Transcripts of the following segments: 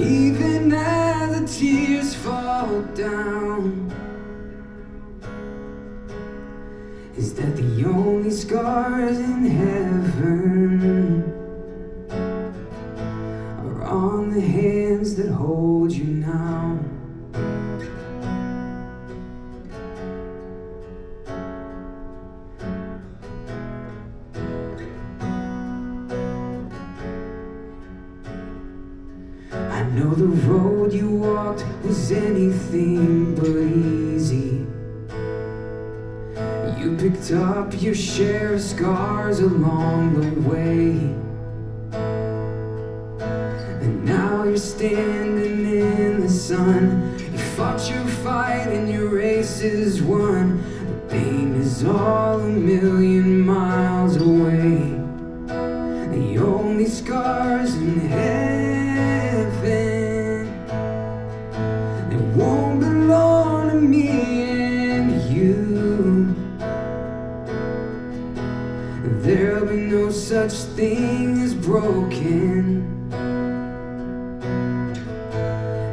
Even as the tears fall down, is that the only scars in heaven are on the hands that hold you now. I know the road you walked was anything but easy. You picked up your share of scars along the way, and now you're standing in the sun. You fought your fight and your race is won. The pain is all a million miles away. The only scars in heaven, they won't belong to me and you. There'll be no such thing as broken,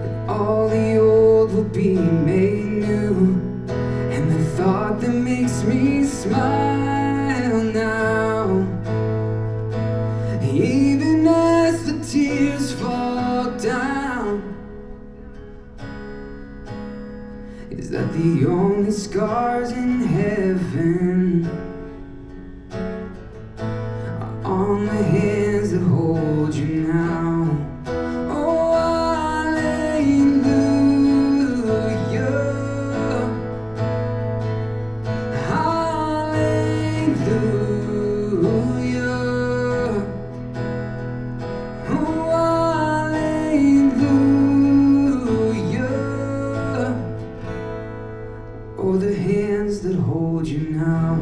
and all the old will be made new. And the thought that makes me smile now, even as the tears fall down, is that the only scars in heaven are on the hands that hold you now. Oh, hallelujah, hallelujah. Oh, hallelujah. Oh, the hands that hold you now.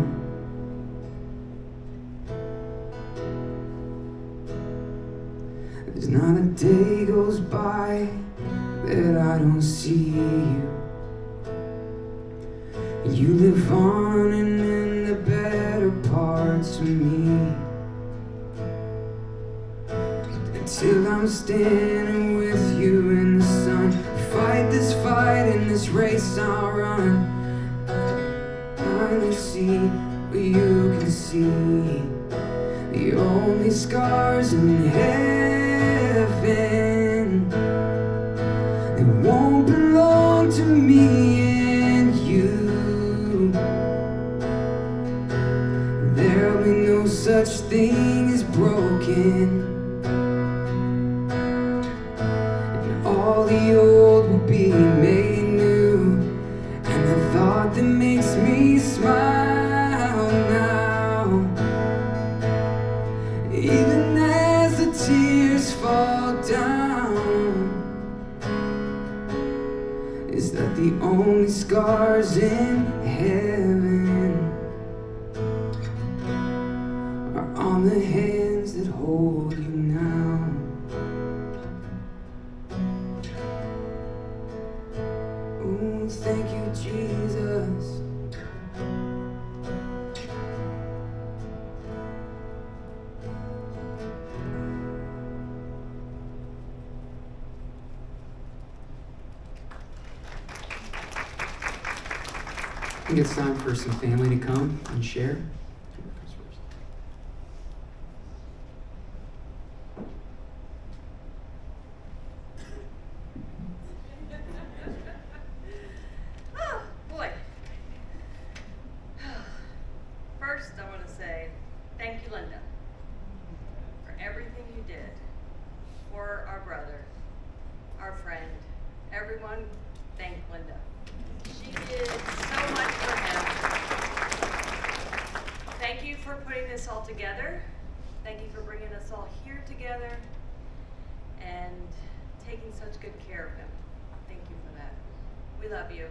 There's not a day goes by that I don't see you. You live on and in the better parts of me, until I'm standing with you in the sun. Fight this fight in this race I'll run. Finally see what you can see. The only scars in heaven, they won't belong to me and you. There'll be no such thing as broken, and all the old will be made new. And the thought that makes me smile now, even as the tears fall down, is that the only scars in heaven are on the hands that hold you now. Oh, thank you, Jesus. I think it's time for some family to come and share. Oh, boy. First, I want to say thank you, Linda, for everything you did for our brother, our friend, everyone. Thank Linda. She did so much for him. Thank you for putting this all together. Thank you for bringing us all here together and taking such good care of him. Thank you for that. We love you.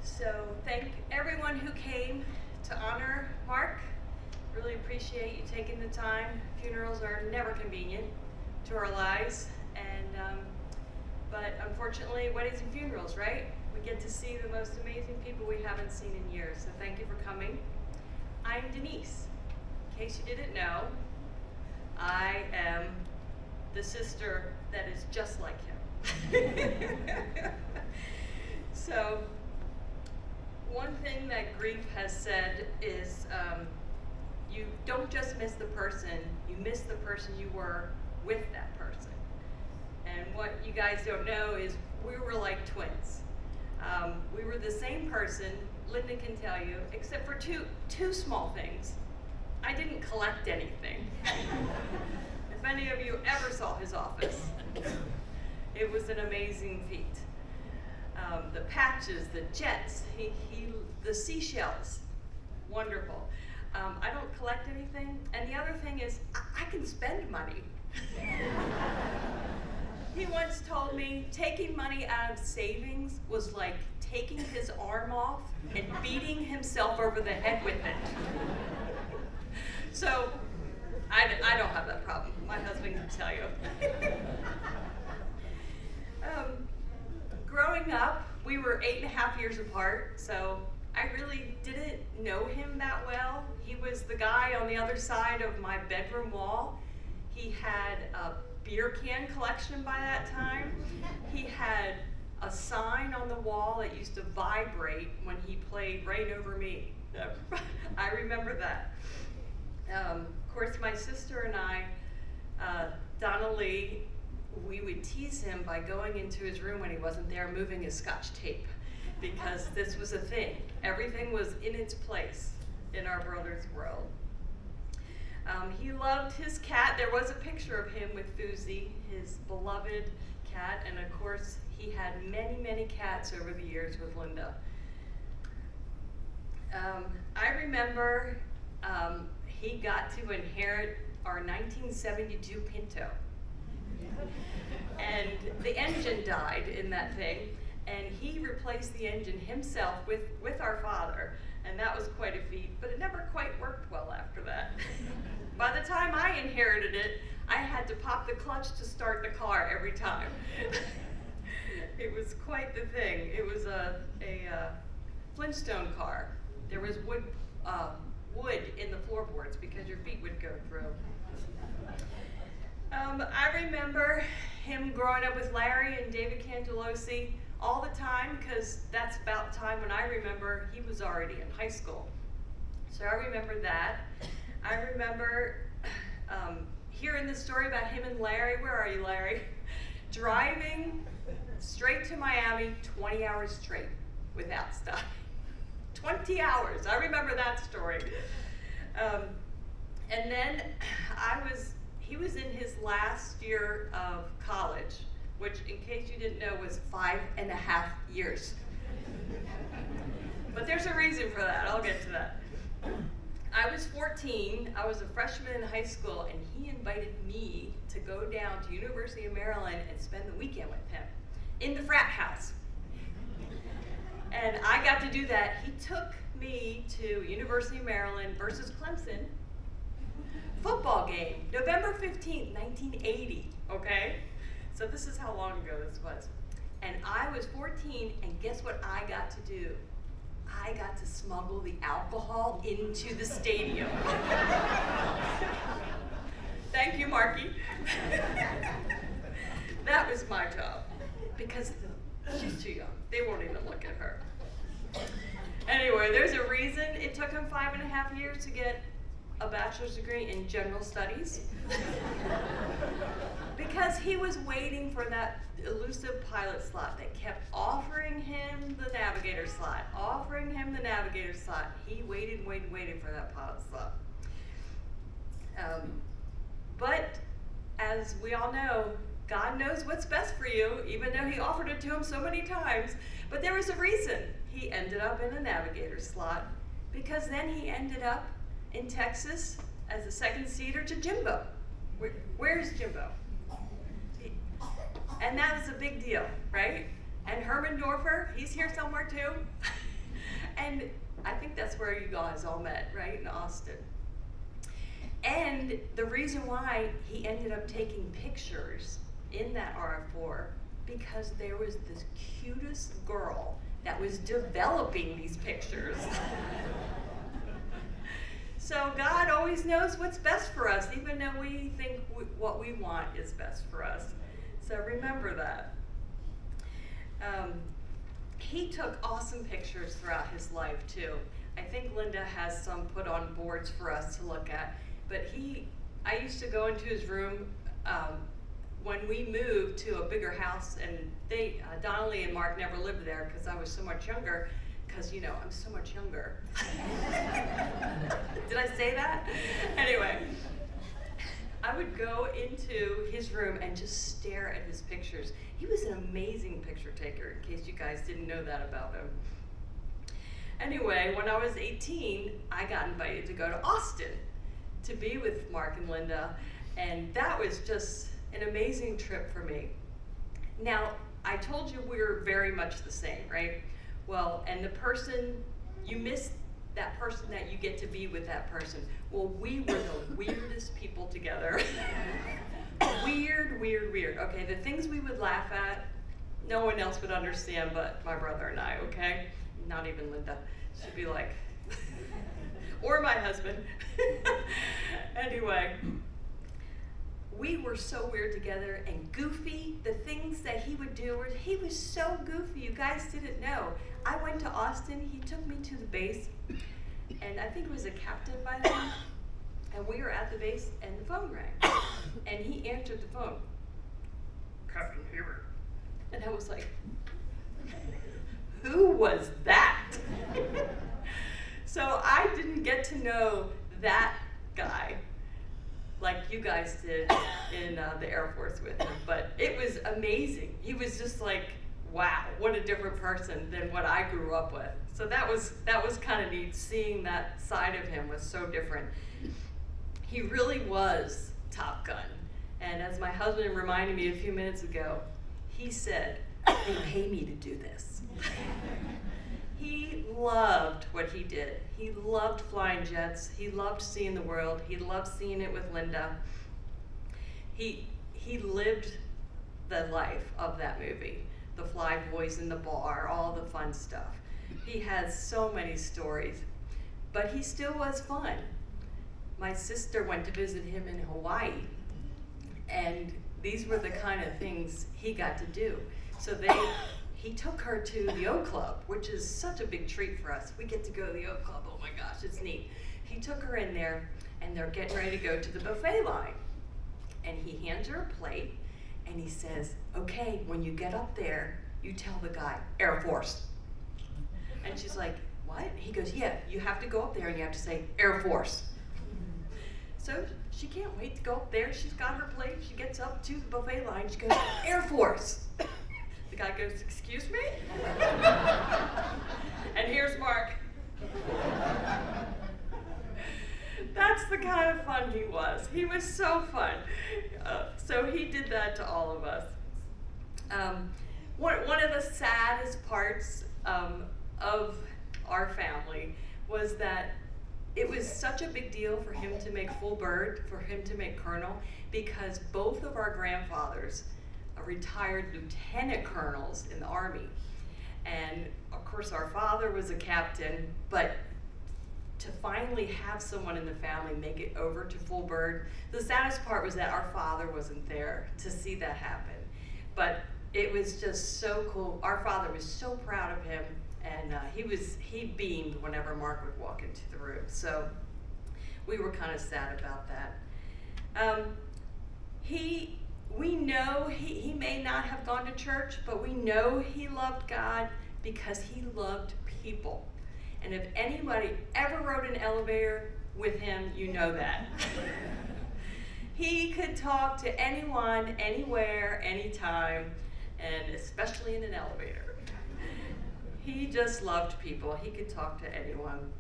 So thank everyone who came to honor Mark. Really appreciate you taking the time. Funerals are never convenient to our lives, and but unfortunately, weddings and funerals, right? We get to see the most amazing people we haven't seen in years, so thank you for coming. I'm Denise. In case you didn't know, I am the sister that is just like him. So, one thing that grief has said is you don't just miss the person, you miss the person you were with that person. And what you guys don't know is we were like twins. We were the same person, Linda can tell you, except for two small things. I didn't collect anything. If any of you ever saw his office, it was an amazing feat. The patches, the jets, the seashells, wonderful. I don't collect anything. And the other thing is, I can spend money. He once told me taking money out of savings was like taking his arm off and beating himself over the head with it. So, I don't have that problem. My husband can tell you. Growing up, we were 8.5 years apart, so I really didn't know him that well. He was the guy on the other side of my bedroom wall. He had a beer can collection by that time. He had a sign on the wall that used to vibrate when he played Rain Over Me. I remember that. Of course, my sister and I, Donna Lee, we would tease him by going into his room when he wasn't there, moving his Scotch tape, because this was a thing. Everything was in its place in our brother's world. He loved his cat. There was a picture of him with Fuzi, his beloved cat, and of course, he had many, many cats over the years with Linda. I remember he got to inherit our 1972 Pinto. And the engine died in that thing, and he replaced the engine himself with our father, and that was quite a feat, but it never quite worked well after that. By the time I inherited it, I had to pop the clutch to start the car every time. It was quite the thing. It was a Flintstone car. There was wood in the floorboards because your feet would go through. I remember him growing up with Larry and David Cangelosi all the time, because that's about the time when I remember he was already in high school. So I remember that. I remember hearing the story about him and Larry. Where are you, Larry? Driving straight to Miami, 20 hours straight without stopping. 20 hours. I remember that story. And then he was in his last year of college, which, in case you didn't know, was 5.5 years. But there's a reason for that. I'll get to that. I was 14. I was a freshman in high school, and he invited me to go down to University of Maryland and spend the weekend with him in the frat house. And I got to do that. He took me to University of Maryland versus Clemson football game, November 15th, 1980, okay? So this is how long ago this was. And I was 14, and guess what I got to do? I got to smuggle the alcohol into the stadium. Thank you, Marky. That was my job, because she's too young. They won't even look at her. Anyway, there's a reason it took him 5.5 years to get a bachelor's degree in general studies. Because he was waiting for that elusive pilot slot. They kept offering him the navigator slot, offering him the navigator slot. He waited for that pilot slot. But as we all know, God knows what's best for you, even though he offered it to him so many times. But there was a reason he ended up in a navigator slot, because then he ended up in Texas as a second seater to Jimbo. Where's Jimbo? And that was a big deal, right? And Herman Dorfer, he's here somewhere too. And I think that's where you guys all met, right, in Austin. And the reason why he ended up taking pictures in that RF4, because there was this cutest girl that was developing these pictures. So God always knows what's best for us, even though we think what we want is best for us. So remember that. He took awesome pictures throughout his life too. I think Linda has some put on boards for us to look at. But I used to go into his room when we moved to a bigger house, and Donnelly and Mark never lived there because I was so much younger. Because, I'm so much younger. Did I say that? Anyway, I would go into his room and just stare at his pictures. He was an amazing picture taker, in case you guys didn't know that about him. Anyway, when I was 18, I got invited to go to Austin to be with Mark and Linda, and that was just an amazing trip for me. Now, I told you we were very much the same, right? Well, and the person, you miss that person that you get to be with that person. Well, we were the weirdest people together. Weird. Okay, the things we would laugh at, no one else would understand but my brother and I, okay? Not even Linda. She'd be like, or my husband. Anyway, we were so weird together and goofy. The things that he would do, he was so goofy. You guys didn't know. I went to Austin. He took me to the base, and I think it was a captain by then. And we were at the base, and the phone rang, and he answered the phone. Captain Haber. And I was like, who was that? So I didn't get to know that guy like you guys did in the Air Force with him, but it was amazing. He was just like, wow, what a different person than what I grew up with. So that was kind of neat. Seeing that side of him was so different. He really was Top Gun. And as my husband reminded me a few minutes ago, he said, they pay me to do this. He loved what he did. He loved flying jets. He loved seeing the world. He loved seeing it with Linda. He lived the life of that movie. The fly boys in the bar, all the fun stuff. He has so many stories, but he still was fun. My sister went to visit him in Hawaii, and these were the kind of things he got to do. So he took her to the O Club, which is such a big treat for us. We get to go to the O Club, oh my gosh, it's neat. He took her in there, and they're getting ready to go to the buffet line. And he hands her a plate, and he says, okay, when you get up there, you tell the guy, Air Force. And she's like, what? He goes, yeah, you have to go up there and you have to say, Air Force. So she can't wait to go up there. She's got her plate. She gets up to the buffet line. She goes, Air Force. The guy goes, excuse me? And here's Mark. That's the kind of fun he was. He was so fun. So he did that to all of us. One of the saddest parts of our family was that it was such a big deal for him to make full bird, for him to make colonel, because both of our grandfathers retired lieutenant colonels in the Army. And of course our father was a captain, but to finally have someone in the family make it over to full bird, the saddest part was that our father wasn't there to see that happen. But it was just so cool. Our father was so proud of him, and he beamed whenever Mark would walk into the room. So we were kind of sad about that. We know he may not have gone to church, but we know he loved God because he loved people. And if anybody ever rode an elevator with him, you know that. He could talk to anyone, anywhere, anytime, and especially in an elevator. He just loved people. He could talk to anyone.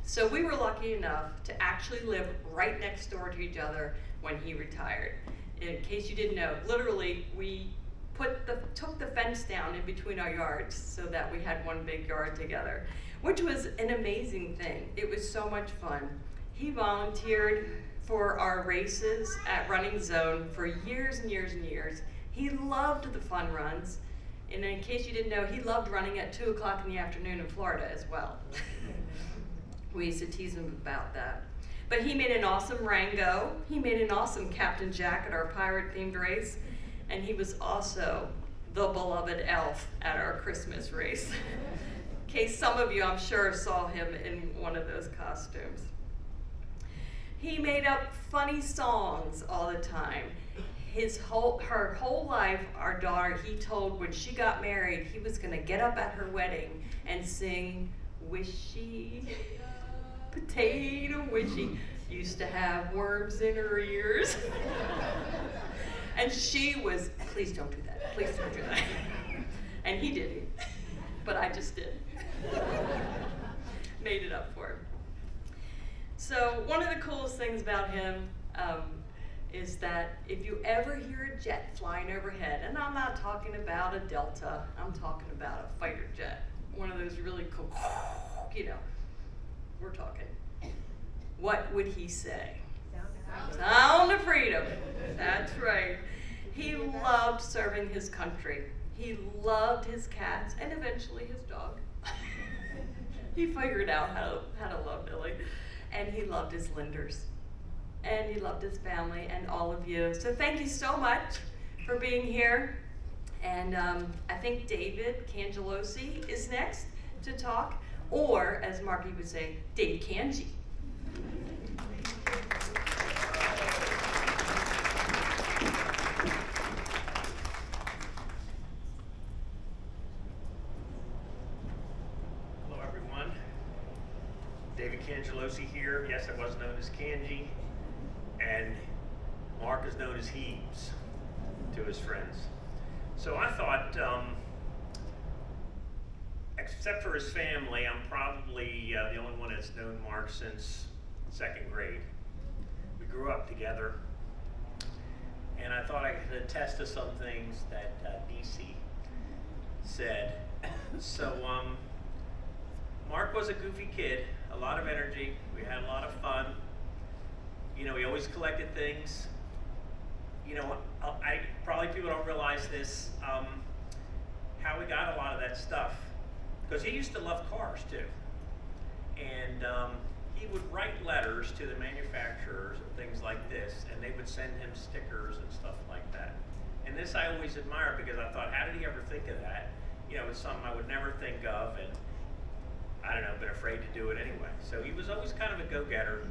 So we were lucky enough to actually live right next door to each other when he retired. In case you didn't know, literally we took the fence down in between our yards so that we had one big yard together, which was an amazing thing. It was so much fun. He volunteered for our races at Running Zone for years and years and years. He loved the fun runs. And in case you didn't know, he loved running at 2 o'clock in the afternoon in Florida as well. We used to tease him about that. But he made an awesome Rango. He made an awesome Captain Jack at our pirate-themed race. And he was also the beloved elf at our Christmas race. In case some of you, I'm sure, saw him in one of those costumes. He made up funny songs all the time. Her whole life, our daughter, he told when she got married, he was gonna get up at her wedding and sing, "Wishy, potato wishy, used to have worms in her ears." And she was, "Please don't do that, please don't do that." And he didn't, but I just did. Made it up for him. So one of the coolest things about him is that if you ever hear a jet flying overhead, and I'm not talking about a Delta, I'm talking about a fighter jet, one of those really cool, we're talking. What would he say? Sound of freedom. That's right. He loved serving his country. He loved his cats and eventually his dog. He figured out how to love Billy. And he loved his lenders. And he loved his family and all of you. So thank you so much for being here. And I think David Cangelosi is next to talk, or as Marky would say, Dave Kanji. Hello everyone. David Cangelosi here. Yes, I was known as Kanji. And Mark is known as Heaves to his friends. So I thought, except for his family, I'm probably the only one that's known Mark since second grade. We grew up together, and I thought I could attest to some things that DC said. So Mark was a goofy kid, a lot of energy. We had a lot of fun. You know, he always collected things. You know, probably people don't realize this, how we got a lot of that stuff. Because he used to love cars too. And he would write letters to the manufacturers and things like this, and they would send him stickers and stuff like that. And this I always admire because I thought, how did he ever think of that? You know, it's something I would never think of, and I don't know, been afraid to do it anyway. So he was always kind of a go-getter.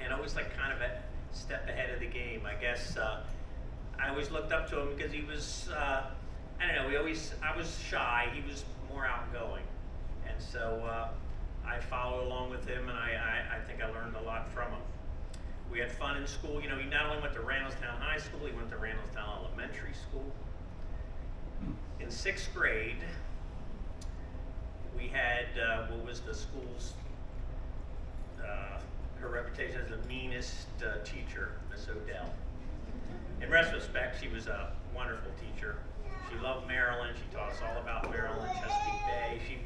And always like kind of a step ahead of the game. I guess I always looked up to him because he was, I don't know, I was shy, he was more outgoing. And so I followed along with him, and I think I learned a lot from him. We had fun in school. You know, he not only went to Randallstown High School, he went to Randallstown Elementary School. In sixth grade, we had what was the school's her reputation as the meanest teacher, Miss Odell. In retrospect, she was a wonderful teacher. She loved Maryland. She taught us all about Maryland, Chesapeake Bay. She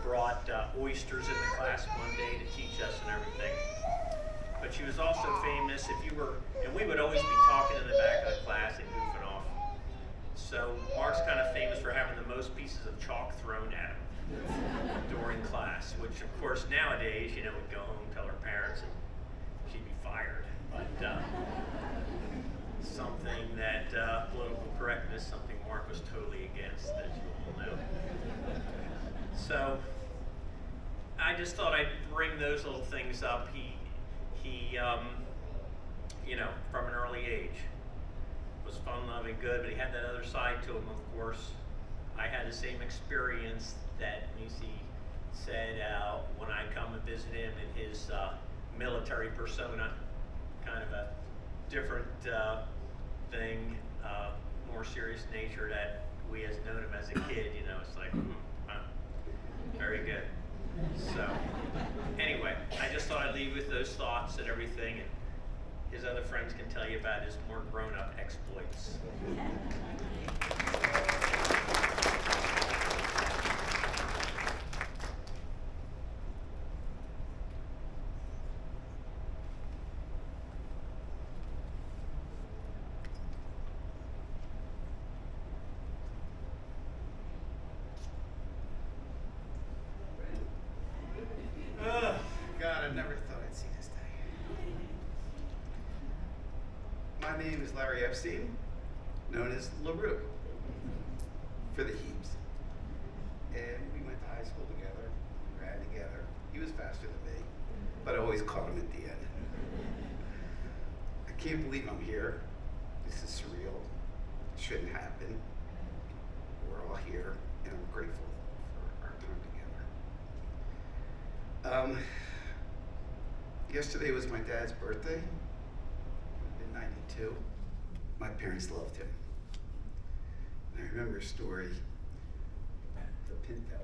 brought oysters in the class one day to teach us and everything. But she was also famous and we would always be talking in the back of the class and goofing off. So Mark's kind of famous for having the most pieces of chalk thrown at him during class, which of course nowadays, you know, would go home, tell her parents, and she'd be fired. But something that political correctness, something Mark was totally against, as you all know. So I just thought I'd bring those little things up. He you know, from an early age was fun-loving, good, but he had that other side to him, of course. I had the same experience that Nisi said when I come and visit him in his military persona, kind of a different thing, more serious nature that we has known him as a kid, you know, it's like, very good. So, anyway, I just thought I'd leave you with those thoughts and everything, and his other friends can tell you about his more grown-up exploits. God, I never thought I'd see this day. name is Larry Epstein, known as LaRue for the Hebes. And we went to high school together, we ran together. He was faster than me, but I always caught him at the end. I can't believe I'm here. This is surreal. It shouldn't happen. We're all here, and I'm grateful for our time together. Yesterday was my dad's birthday. In 92. My parents loved him. And I remember a story, the Pinto.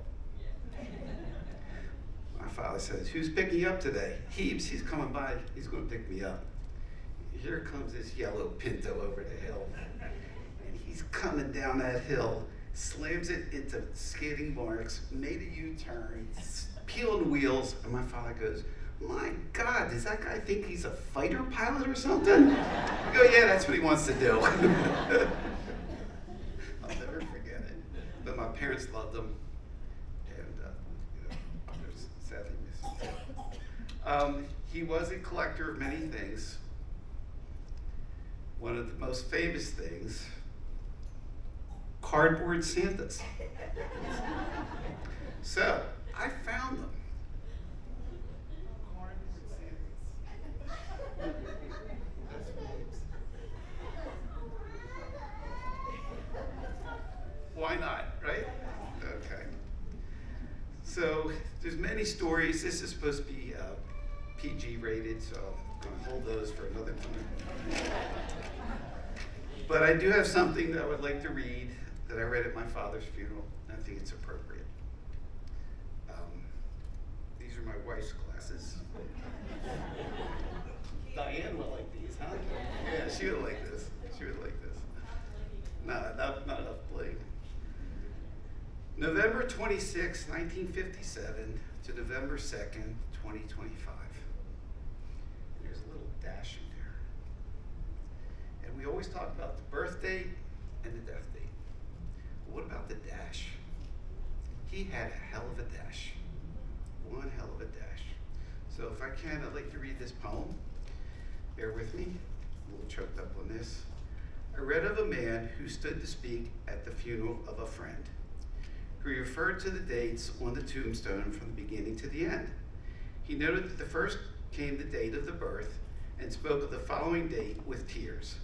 My father says, "Who's picking you up today?" "Hebes, he's coming by, he's gonna pick me up." Here comes this yellow Pinto over the hill. And he's coming down that hill, slams it into skating marks, made a U-turn, peeled wheels, and my father goes, "My God, does that guy think he's a fighter pilot or something?" I go, "Yeah, that's what he wants to do." I'll never forget it. But my parents loved him, and there's sadly missing. He was a collector of many things. One of the most famous things, cardboard Santas. So I found them. Why not, right? Okay. So there's many stories. This is supposed to be PG rated, so I'm going to hold those for another time. But I do have something that I would like to read that I read at my father's funeral. I think it's appropriate. These are my wife's glasses. Diane would like these, huh? Yeah, she would like this. She would like this. Not enough bling. November 26, 1957 to November 2nd, 2025. There's a little dash in there. And we always talk about the birth date and the death date. What about the dash? He had a hell of a dash. One hell of a dash. So if I can, I'd like to read this poem. Bear with me. I'm a little choked up on this. I read of a man who stood to speak at the funeral of a friend. He referred to the dates on the tombstone from the beginning to the end. He noted that the first came the date of the birth and spoke of the following date with tears.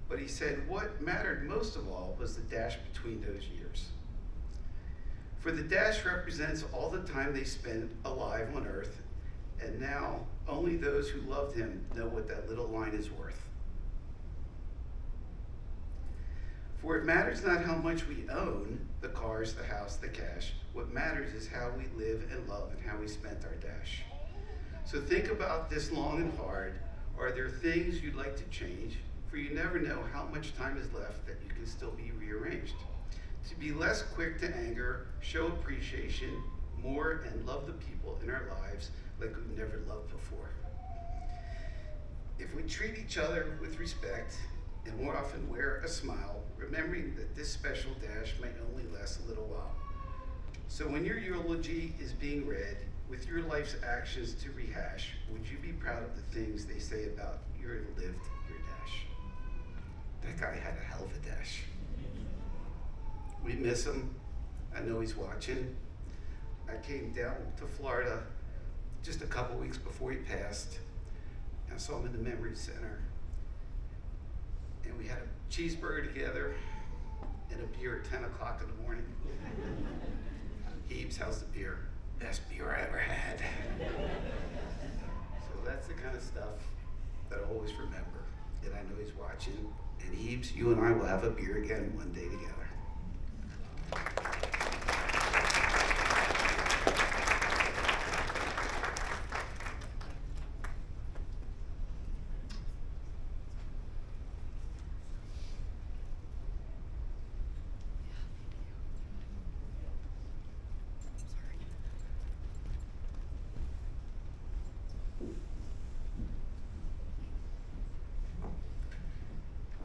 But he said what mattered most of all was the dash between those years. For the dash represents all the time they spent alive on earth, and now only those who loved him know what that little line is worth. For it matters not how much we own, the cars, the house, the cash. What matters is how we live and love and how we spent our dash. So think about this long and hard. Are there things you'd like to change? For you never know how much time is left that you can still be rearranged. To be less quick to anger, show appreciation more, and love the people in our lives like we've never loved before. If we treat each other with respect, and more often wear a smile, remembering that this special dash might only last a little while. So when your eulogy is being read, with your life's actions to rehash, would you be proud of the things they say about your lived your dash? That guy had a hell of a dash. We miss him. I know he's watching. I came down to Florida just a couple weeks before he passed. I saw him in the Memory Center. And we had a cheeseburger together and a beer at 10 o'clock in the morning. Hebes, how's the beer? Best beer I ever had. So that's the kind of stuff that I always remember. And I know he's watching. And Hebes, you and I will have a beer again one day together.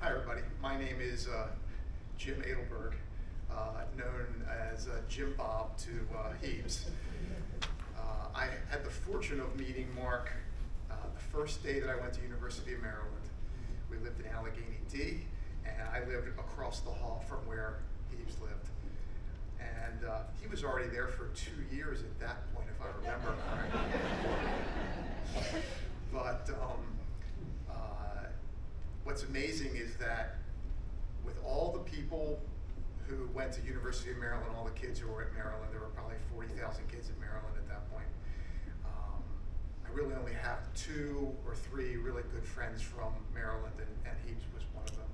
Hi everybody, my name is Jim Adelberg, known as Jim Bob to Hebes. I had the fortune of meeting Mark the first day that I went to University of Maryland. We lived in Allegheny D, and I lived across the hall from where Heaves lived. And he was already there for 2 years at that point, if I remember correctly. But what's amazing is that with all the people who went to University of Maryland, all the kids who were at Maryland, there were probably 40,000 kids at Maryland at that point. I really only have 2 or 3 really good friends from Maryland, and Heaps was one of them.